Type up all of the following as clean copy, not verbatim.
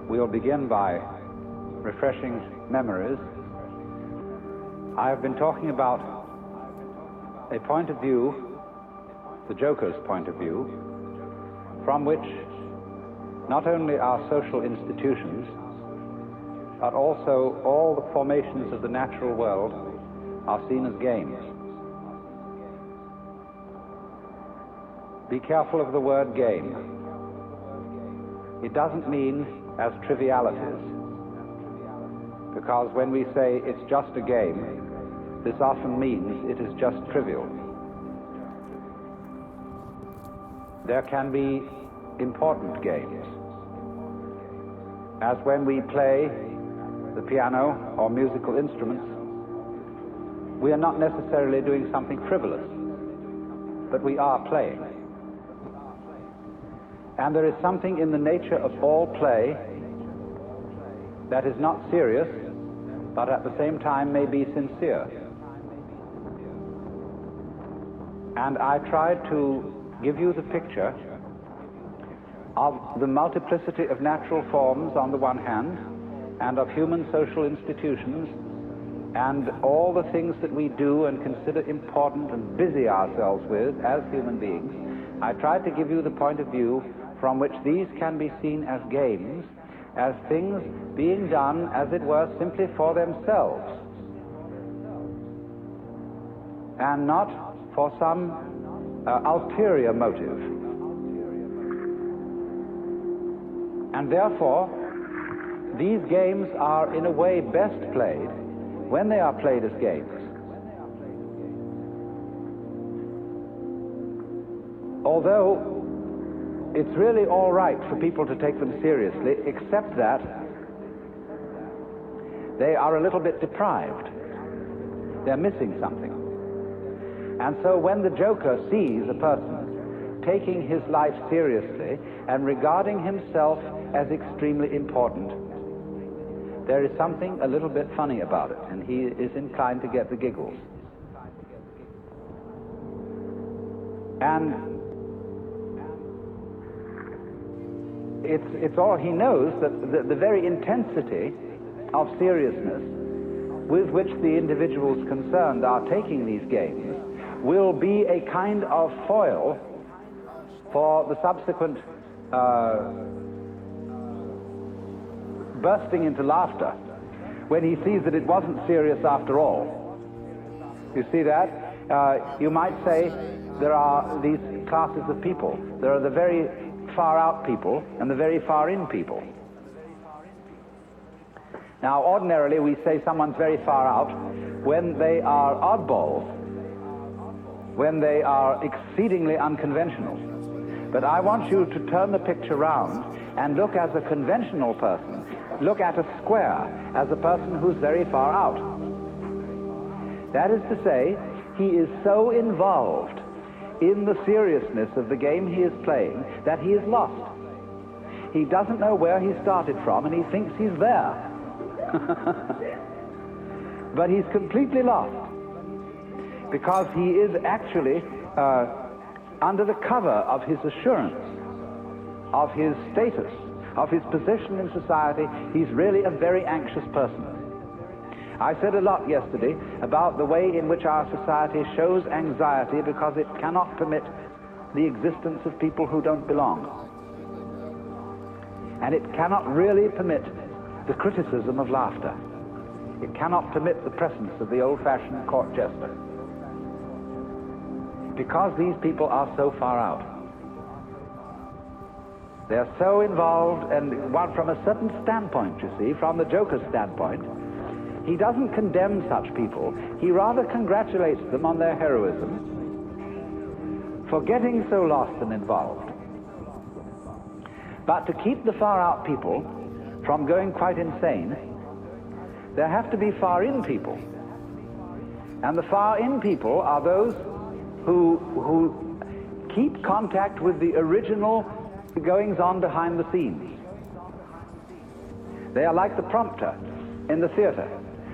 we'll begin by refreshing memories. I have been talking about a point of view, the Joker's point of view, from which not only our social institutions, but also all the formations of the natural world are seen as games. Be careful of the word game. It doesn't mean as trivialities, because when we say it's just a game, this often means it is just trivial. There can be important games, as when we play the piano or musical instruments. We are not necessarily doing something frivolous, but we are playing. And there is something in the nature of all play that is not serious, but at the same time may be sincere. And I tried to give you the picture of the multiplicity of natural forms on the one hand, and of human social institutions, and all the things that we do and consider important and busy ourselves with as human beings. I tried to give you the point of view from which these can be seen as games, as things being done, as it were, simply for themselves, and not for some ulterior motive. And therefore, these games are in a way best played when they are played as games. Although it's really all right for people to take them seriously, except that they are a little bit deprived. They're missing something. And so when the Joker sees a person taking his life seriously and regarding himself as extremely important, there is something a little bit funny about it, and he is inclined to get the giggles. And it's all he knows, that the very intensity of seriousness with which the individuals concerned are taking these games will be a kind of foil for the subsequent bursting into laughter when he sees that it wasn't serious after all. You see that? You might say there are these classes of people. There are the very far out people and the very far in people. Now, ordinarily we say someone's very far out when they are oddballs, when they are exceedingly unconventional. But I want you to turn the picture round and look as a conventional person. Look at a square as a person who's very far out. That is to say, he is so involved in the seriousness of the game he is playing that he is lost. He doesn't know where he started from, and he thinks he's there. But he's completely lost, because he is actually under the cover of his assurance, of his status, of his position in society. He's really a very anxious person. I said a lot yesterday about the way in which our society shows anxiety because it cannot permit the existence of people who don't belong. And it cannot really permit the criticism of laughter. It cannot permit the presence of the old-fashioned court jester, because these people are so far out. They're so involved, and one from a certain standpoint, you see, from the Joker's standpoint, he doesn't condemn such people. He rather congratulates them on their heroism for getting so lost and involved. But to keep the far-out people from going quite insane, there have to be far-in people. And the far-in people are those who keep contact with the original goings-on behind the scenes. They are like the prompter in the theater,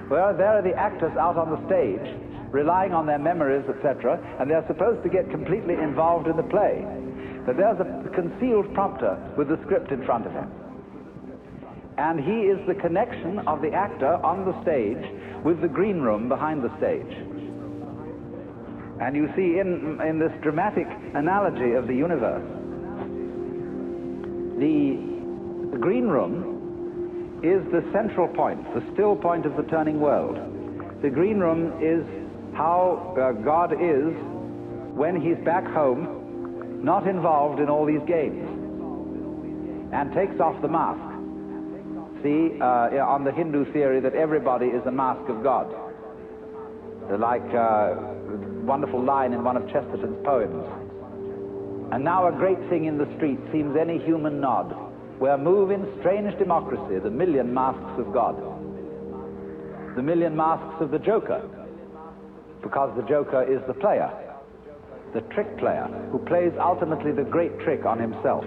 where there are the actors out on the stage relying on their memories, etc., and they're supposed to get completely involved in the play. But there's a concealed prompter with the script in front of him. And he is the connection of the actor on the stage with the green room behind the stage. And you see in this dramatic analogy of the universe, the green room is the central point, the still point of the turning world. The green room is how God is when he's back home, not involved in all these games, and takes off the mask. See, on the Hindu theory that everybody is a mask of God. Like a wonderful line in one of Chesterton's poems. And now a great thing in the street seems any human nod, where move in strange democracy the million masks of God. The million masks of the Joker, because the Joker is the player, the trick player, who plays ultimately the great trick on himself.